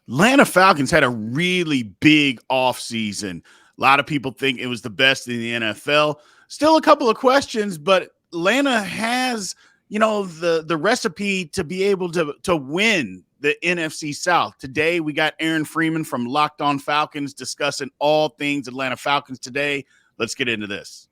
Atlanta Falcons had a really big offseason. A lot of people think it was the best in the NFL. Still a couple of questions, but Atlanta has, the recipe to be able to win the NFC South. Today we got Aaron Freeman from Locked On Falcons discussing all things Atlanta Falcons today. Let's get into this.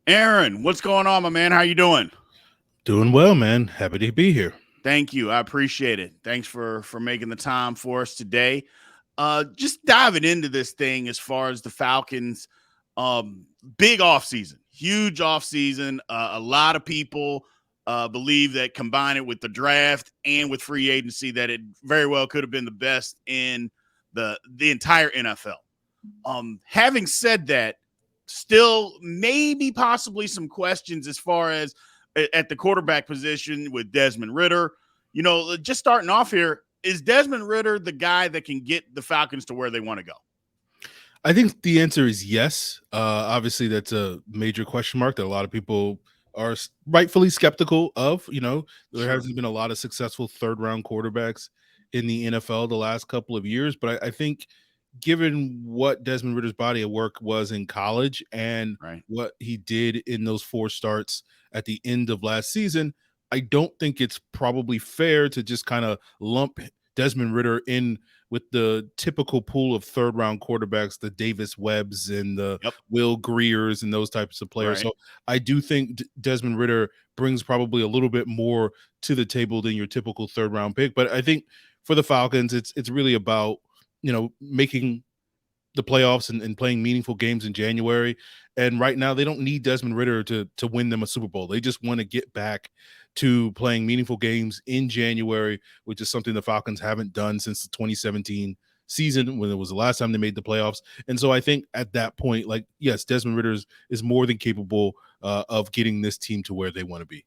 Aaron, what's going on, my man? How you doing? Doing well, man. Happy to be here. Thank you. I appreciate it. Thanks for making the time for us today. Just diving into this thing as far as the Falcons, big offseason, huge offseason. A lot of people believe that combine it with the draft and with free agency, that it very well could have been the best in the entire NFL. Having said that, still maybe possibly some questions as far as at the quarterback position with Desmond Ridder. Just starting off here, is Desmond Ridder the guy that can get the Falcons to where they want to go? I think the answer is yes. Obviously, that's a major question mark that a lot of people are rightfully skeptical of. There hasn't been a lot of successful third-round quarterbacks in the NFL the last couple of years, but I think given what Desmond Ridder's body of work was in college and what he did in those 4 starts at the end of last season, I don't think it's probably fair to just kind of lump Desmond Ridder in with the typical pool of third-round quarterbacks, the Davis Webbs and the Will Greers and those types of players. So I do think Desmond Ridder brings probably a little bit more to the table than your typical third-round pick. But I think for the Falcons, it's really about making the playoffs and playing meaningful games in January. And right now they don't need Desmond Ridder to win them a Super Bowl. They just want to get back to playing meaningful games in January, which is something the Falcons haven't done since the 2017 season when it was the last time they made the playoffs. And so I think at that point, yes, Desmond Ridder is more than capable of getting this team to where they want to be.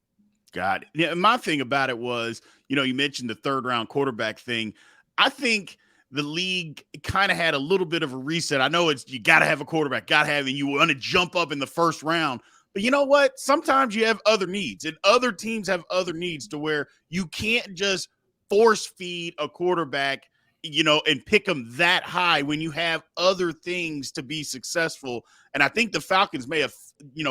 Got it. Yeah, my thing about it was, you mentioned the third round quarterback thing. I think the league kind of had a little bit of a reset. I know you got to have a quarterback, and you want to jump up in the first round. But you know what? Sometimes you have other needs, and other teams have other needs to where you can't just force feed a quarterback, and pick them that high when you have other things to be successful. And I think the Falcons may have,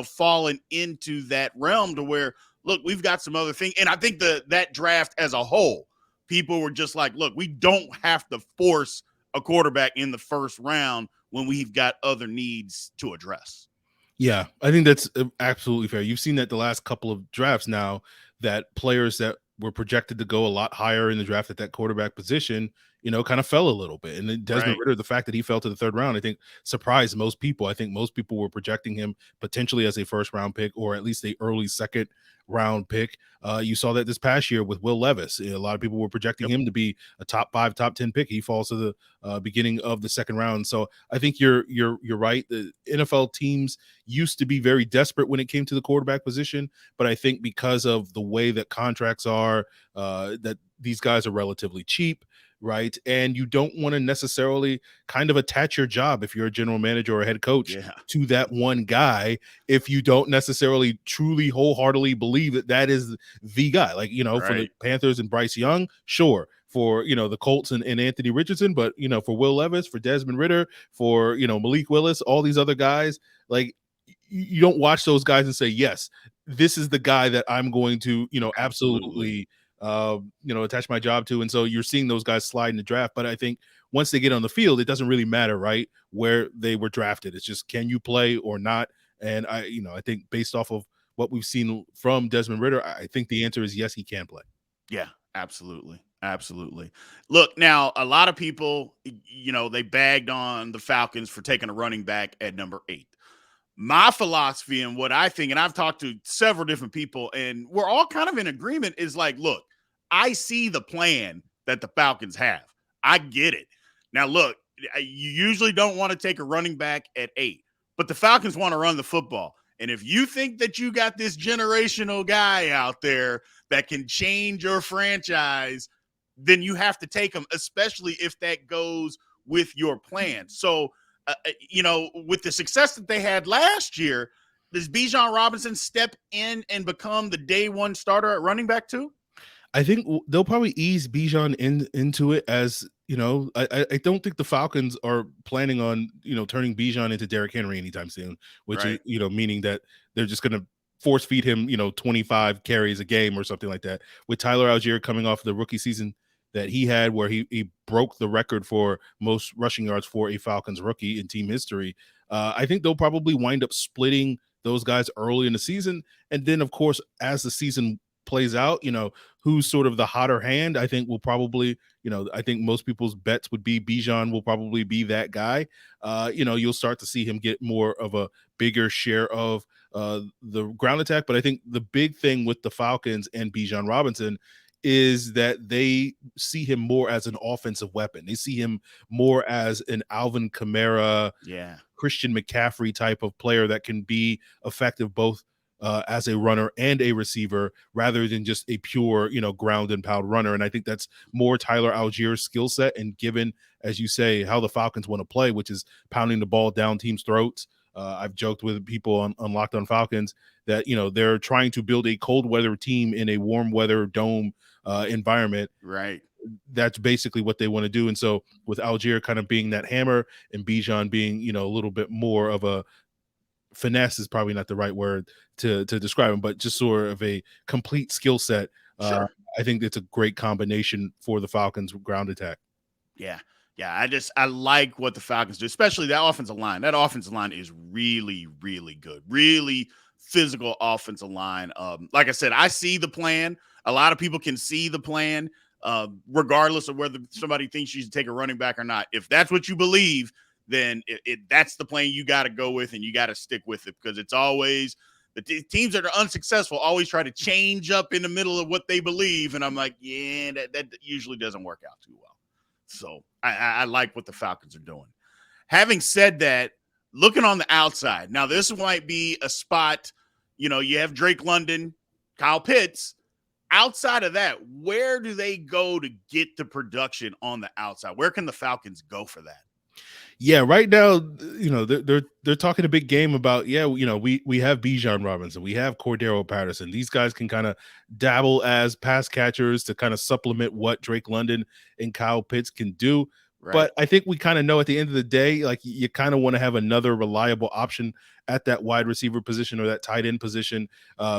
fallen into that realm to where, look, we've got some other things. And I think that draft as a whole, people were just like, look, we don't have to force a quarterback in the first round when we've got other needs to address. Yeah, I think that's absolutely fair. You've seen that the last couple of drafts now, that players that were projected to go a lot higher in the draft at that quarterback position, kind of fell a little bit. And then Desmond Ridder, the fact that he fell to the third round, I think surprised most people. I think most people were projecting him potentially as a first round pick or at least a early second round pick. You saw that this past year with Will Levis. A lot of people were projecting him to be a top 5, top 10 pick. He falls to the beginning of the second round. So I think you're right. The NFL teams used to be very desperate when it came to the quarterback position, but I think because of the way that contracts are, that these guys are relatively cheap. Right. And you don't want to necessarily kind of attach your job if you're a general manager or a head coach to that one guy if you don't necessarily truly wholeheartedly believe that is the guy. For the Panthers and Bryce Young, sure. For the Colts and Anthony Richardson, but for Will Levis, for Desmond Ridder, for Malik Willis, all these other guys, you don't watch those guys and say, yes, this is the guy that I'm going to absolutely attach my job to. And so you're seeing those guys slide in the draft. But I think once they get on the field, it doesn't really matter, right, where they were drafted. It's just, can you play or not? And I think based off of what we've seen from Desmond Ridder, I think the answer is yes, he can play. Yeah, absolutely. Absolutely. Look, now a lot of people, they bagged on the Falcons for taking a running back at number 8. My philosophy and what I think, and I've talked to several different people, and we're all kind of in agreement, is like, look, I see the plan that the Falcons have. I get it. Now, look, you usually don't want to take a running back at 8, but the Falcons want to run the football. And if you think that you got this generational guy out there that can change your franchise, then you have to take him, especially if that goes with your plan. So with the success that they had last year, does Bijan Robinson step in and become the day one starter at running back too? I think they'll probably ease Bijan into it as I don't think the Falcons are planning on turning Bijan into Derrick Henry anytime soon, which is Right. meaning that they're just going to force feed him 25 carries a game or something like that. With Tyler Algier coming off the rookie season that he had, where he broke the record for most rushing yards for a Falcons rookie in team history, I think they'll probably wind up splitting those guys early in the season, and then of course as the season plays out, who's sort of the hotter hand, I think will probably, I think most people's bets would be Bijan will probably be that guy. You'll start to see him get more of a bigger share of the ground attack. But I think the big thing with the Falcons and Bijan Robinson is that they see him more as an offensive weapon. They see him more as an Alvin Kamara, Yeah. Christian McCaffrey type of player that can be effective both as a runner and a receiver, rather than just a pure, ground and pound runner. And I think that's more Tyler Algier's skill set. And given, as you say, how the Falcons want to play, which is pounding the ball down teams' throats. I've joked with people on Locked On Falcons that, they're trying to build a cold weather team in a warm weather dome environment. Right. That's basically what they want to do. And so with Algier kind of being that hammer and Bijan being, a little bit more of a finesse is probably not the right word to describe him, but just sort of a complete skill set. Sure. I think it's a great combination for the Falcons ground attack. Yeah. Yeah. I like what the Falcons do, especially that offensive line. That offensive line is really, really good. Really physical offensive line. Like I said, I see the plan. A lot of people can see the plan, regardless of whether somebody thinks you should take a running back or not. If that's what you believe, then that's the plan you got to go with, and you got to stick with it, because it's always the teams that are unsuccessful always try to change up in the middle of what they believe. And I'm like, yeah, that usually doesn't work out too well. So I like what the Falcons are doing. Having said that, looking on the outside, now this might be a spot, you have Drake London, Kyle Pitts. Outside of that, where do they go to get the production on the outside? Where can the Falcons go for that? Yeah, right now, they're talking a big game about, we have Bijan Robinson, we have Cordero Patterson. These guys can kind of dabble as pass catchers to kind of supplement what Drake London and Kyle Pitts can do. Right. But I think we kind of know at the end of the day, like, you kind of want to have another reliable option at that wide receiver position or that tight end position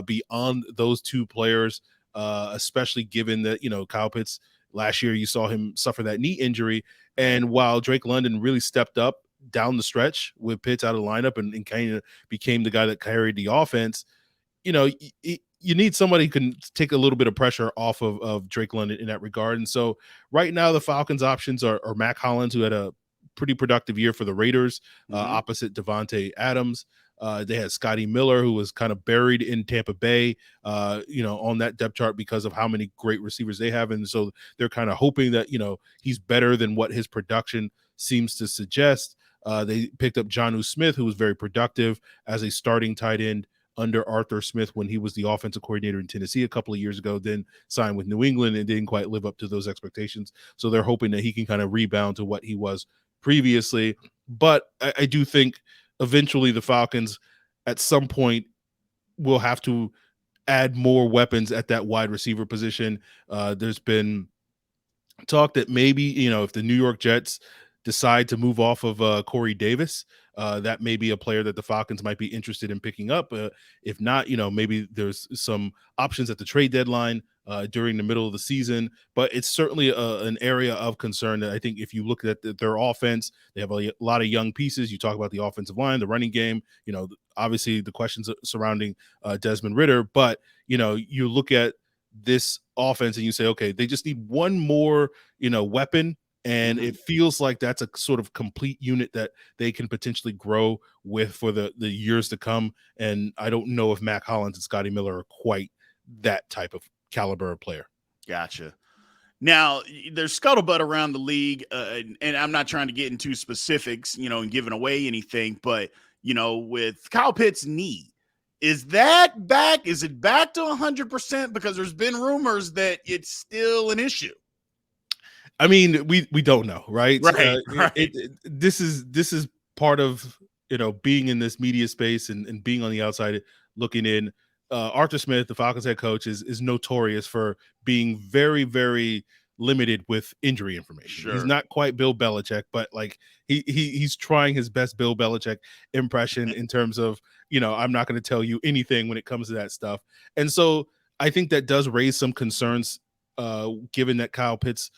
beyond those two players, especially given that, Kyle Pitts last year, you saw him suffer that knee injury. And while Drake London really stepped up down the stretch with Pitts out of the lineup and kind of became the guy that carried the offense, you need somebody who can take a little bit of pressure off of Drake London in that regard. And so right now the Falcons' options are Mac Hollins, who had a pretty productive year for the Raiders, opposite Devontae Adams. They had Scotty Miller, who was kind of buried in Tampa Bay, on that depth chart because of how many great receivers they have. And so they're kind of hoping that, he's better than what his production seems to suggest. They picked up Jonnu Smith, who was very productive as a starting tight end under Arthur Smith when he was the offensive coordinator in Tennessee a couple of years ago, then signed with New England and didn't quite live up to those expectations. So they're hoping that he can kind of rebound to what he was previously. But I do think eventually the Falcons at some point will have to add more weapons at that wide receiver position. There's been talk that maybe, if the New York Jets decide to move off of Corey Davis, that may be a player that the Falcons might be interested in picking up. If not, maybe there's some options at the trade deadline during the middle of the season. But it's certainly an area of concern that I think if you look at their offense, they have a lot of young pieces. You talk about the offensive line, the running game, obviously the questions surrounding Desmond Ridder. But, you look at this offense and you say, okay, they just need one more, weapon. And it feels like that's a sort of complete unit that they can potentially grow with for the years to come. And I don't know if Mac Hollins and Scotty Miller are quite that type of caliber of player. Gotcha. Now, there's scuttlebutt around the league, and I'm not trying to get into specifics, and giving away anything, but, with Kyle Pitts' knee, is that back? Is it back to 100%? Because there's been rumors that it's still an issue. I mean, we don't know, right? Right. This is part of, being in this media space and being on the outside looking in, Arthur Smith, the Falcons head coach, is notorious for being very, very limited with injury information. He's Sure. not quite Bill Belichick, but like he's trying his best Bill Belichick impression in terms of, I'm not going to tell you anything when it comes to that stuff. And so I think that does raise some concerns, given that Kyle Pitts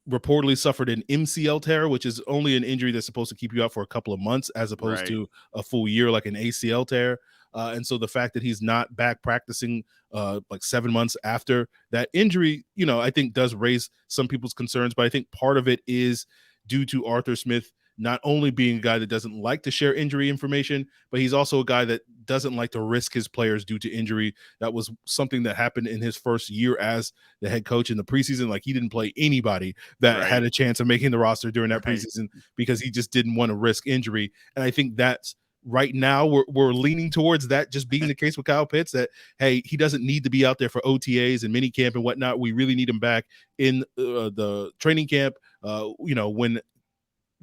reportedly suffered an MCL tear, which is only an injury that's supposed to keep you out for a couple of months as opposed Right. to a full year, like an ACL tear. And so the fact that he's not back practicing like 7 months after that injury, I think does raise some people's concerns. But I think part of it is due to Arthur Smith not only being a guy that doesn't like to share injury information, but he's also a guy that doesn't like to risk his players due to injury. That was something that happened in his first year as the head coach in the preseason. Like, he didn't play anybody that had a chance of making the roster during that preseason because he just didn't want to risk injury. And I think that's right now we're leaning towards that just being the case with Kyle Pitts, that, hey, he doesn't need to be out there for OTAs and mini camp and whatnot. We really need him back in the training camp, when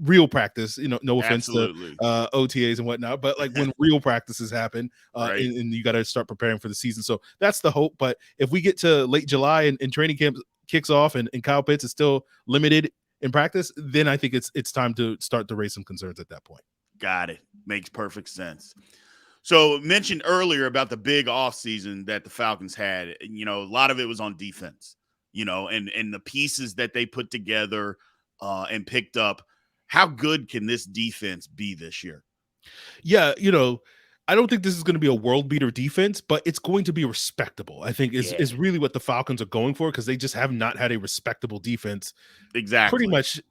real practice, no offense Absolutely. to OTAs and whatnot, but like when real practices happen, Right. and you got to start preparing for the season. So that's the hope. But if we get to late July and training camp kicks off and Kyle Pitts is still limited in practice, then I think it's time to start to raise some concerns at that point. Got it. Makes perfect sense. So mentioned earlier about the big offseason that the Falcons had, a lot of it was on defense, and the pieces that they put together and picked up. How good can this defense be this year? Yeah, I don't think this is going to be a world beater defense, but it's going to be respectable. I think is really what the Falcons are going for, because they just have not had a respectable defense Exactly. pretty much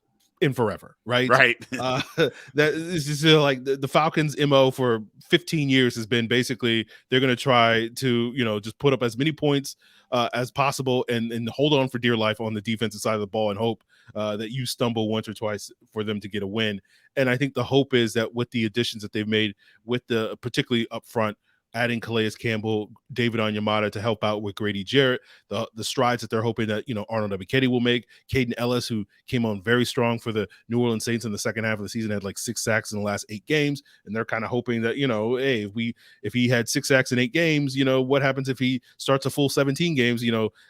in forever, right? Right. That is just like the Falcons' MO for 15 years has been basically they're going to try to, just put up as many points as possible and hold on for dear life on the defensive side of the ball and hope that you stumble once or twice for them to get a win. And I think the hope is that with the additions that they've made, with the particularly up front, adding Calais Campbell, David Onyemata to help out with Grady Jarrett, the strides that they're hoping that, Arnold Ebiketie will make. Caden Ellis, who came on very strong for the New Orleans Saints in the second half of the season, had like 6 sacks in the last 8 games. And they're kind of hoping that, hey, if he had 6 sacks in 8 games, what happens if he starts a full 17 games?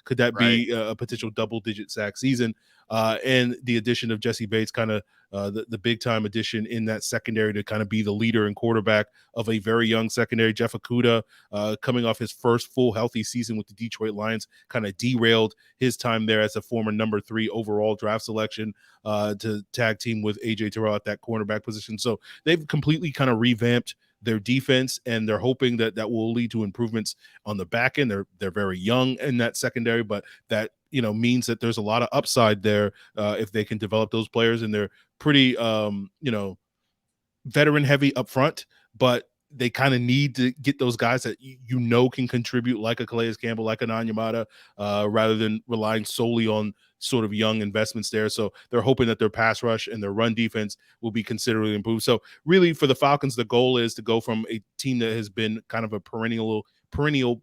Could that be a potential double-digit sack season? And the addition of Jesse Bates, kind of the big time addition in that secondary to kind of be the leader and quarterback of a very young secondary. Jeff Okudah, coming off his first full healthy season with the Detroit Lions, kind of derailed his time there as a former number 3 overall draft selection to tag team with AJ Terrell at that cornerback position. So they've completely kind of revamped their defense, and they're hoping that will lead to improvements on the back end. They're very young in that secondary, but that means that there's a lot of upside there if they can develop those players, and they're pretty veteran heavy up front, but they kind of need to get those guys that can contribute, like a Calais Campbell, like an Onyemata, rather than relying solely on sort of young investments there. So they're hoping that their pass rush and their run defense will be considerably improved. So really for the Falcons, the goal is to go from a team that has been kind of a perennial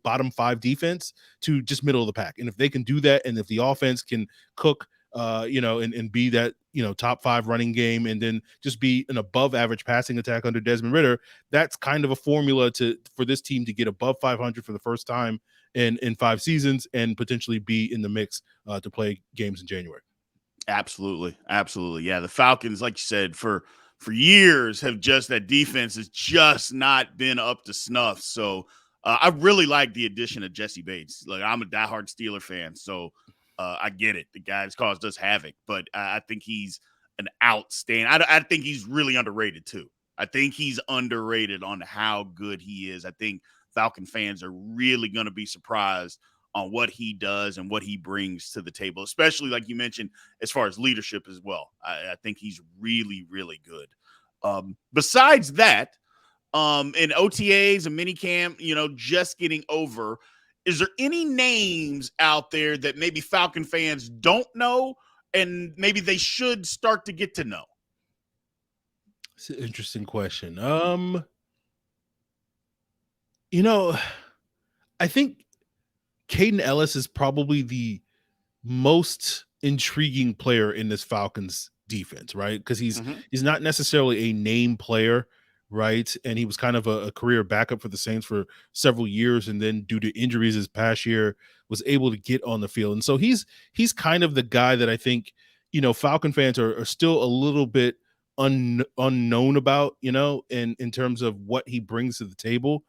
bottom 5 defense to just middle of the pack. And if they can do that, and if the offense can cook, and be that, top 5 running game, and then just be an above average passing attack under Desmond Ridder, that's kind of a formula for this team to get above 500 for the first time in 5 seasons and potentially be in the mix to play games in January. Absolutely. Absolutely. Yeah. The Falcons, like you said, for years that defense has just not been up to snuff. So I really like the addition of Jesse Bates. Like, I'm a diehard Steeler fan, so I get it. The guy's caused us havoc, but I think he's an outstanding. I think he's really underrated too. I think he's underrated on how good he is. I think Falcon fans are really going to be surprised on what he does and what he brings to the table, especially like you mentioned, as far as leadership as well. I think he's really, really good. Besides that, in OTAs and minicamp, just getting over, is there any names out there that maybe Falcon fans don't know and maybe they should start to get to know? It's an interesting question. I think Caden Ellis is probably the most intriguing player in this Falcons defense, right? Because Mhm. he's not necessarily a name player, right? And he was kind of a career backup for the Saints for several years, and then due to injuries this past year, was able to get on the field. And so he's kind of the guy that I think Falcon fans are still a little bit unknown about, in terms of what he brings to the table.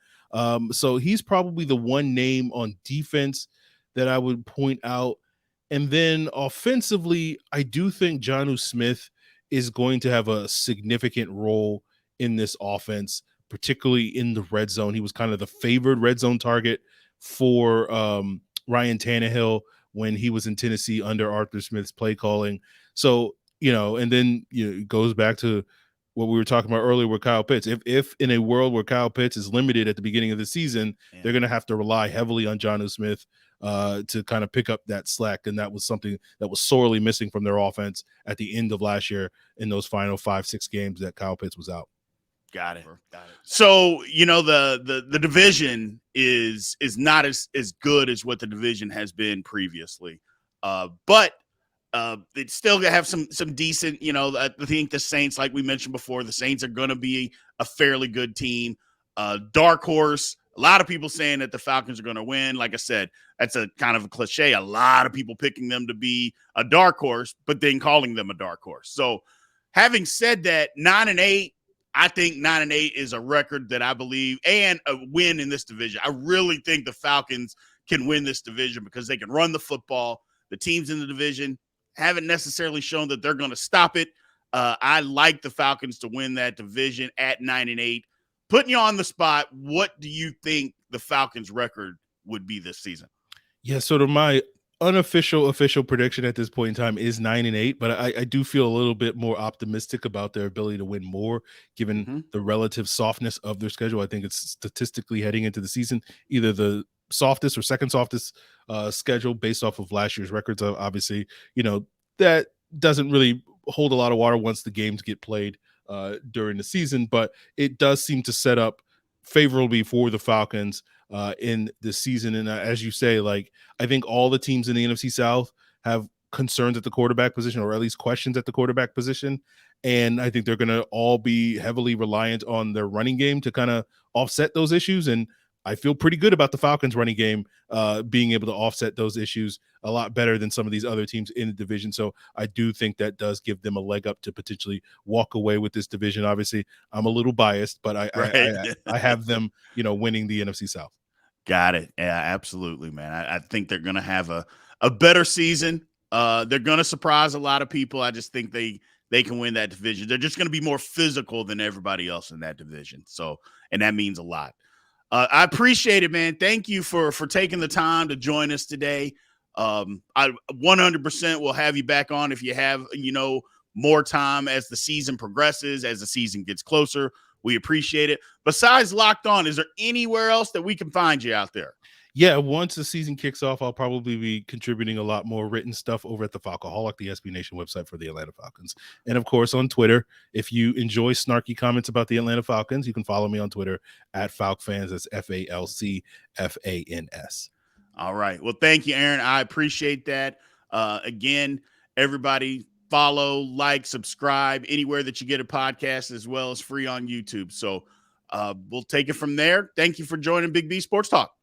So he's probably the one name on defense that I would point out. And then offensively, I do think Jonnu Smith is going to have a significant role in this offense, particularly in the red zone. He was kind of the favored red zone target for Ryan Tannehill when he was in Tennessee under Arthur Smith's play calling. So, and then it goes back to what we were talking about earlier with Kyle Pitts. If in a world where Kyle Pitts is limited at the beginning of the season, they're going to have to rely heavily on Jonnu Smith to kind of pick up that slack. And that was something that was sorely missing from their offense at the end of last year in those final 5-6 games that Kyle Pitts was out. Got it. So, the division is not as good as what the division has been previously. But it's still gonna have some decent, I think the Saints, like we mentioned before, the Saints are gonna be a fairly good team. Dark horse. A lot of people saying that the Falcons are gonna win. Like I said, that's a kind of a cliche. A lot of people picking them to be a dark horse, but then calling them a dark horse. So having said that, 9-8. I think 9-8 is a record that I believe, and a win in this division. I really think the Falcons can win this division because they can run the football. The teams in the division haven't necessarily shown that they're going to stop it. I like the Falcons to win that division at 9-8. Putting you on the spot, what do you think the Falcons' record would be this season? Yeah, sort of my official prediction at this point in time is 9-8, but I do feel a little bit more optimistic about their ability to win more given the relative softness of their schedule. I think it's statistically heading into the season either the softest or second softest schedule based off of last year's records. Obviously, that doesn't really hold a lot of water once the games get played during the season, but it does seem to set up favorably for the Falcons in this season. And as you say, like, I think all the teams in the NFC South have concerns at the quarterback position, or at least questions at the quarterback position. And I think they're going to all be heavily reliant on their running game to kind of offset those issues. And I feel pretty good about the Falcons running game being able to offset those issues a lot better than some of these other teams in the division. So I do think that does give them a leg up to potentially walk away with this division. Obviously, I'm a little biased, but I have them, winning the NFC South. Got it. Yeah, absolutely, man. I think they're going to have a better season. They're going to surprise a lot of people. I just think they can win that division. They're just going to be more physical than everybody else in that division. So, and that means a lot. I appreciate it, man. Thank you for taking the time to join us today. I 100% will have you back on if you have, more time as the season progresses, as the season gets closer. We appreciate it. Besides Locked On, is there anywhere else that we can find you out there? Yeah, once the season kicks off, I'll probably be contributing a lot more written stuff over at the Falcoholic, the SB Nation website for the Atlanta Falcons. And of course, on Twitter, if you enjoy snarky comments about the Atlanta Falcons, you can follow me on Twitter at FalcFans. That's FalcFans. All right. Well, thank you, Aaron. I appreciate that. Again, everybody follow, like, subscribe anywhere that you get a podcast, as well as free on YouTube. So we'll take it from there. Thank you for joining Big B Sports Talk.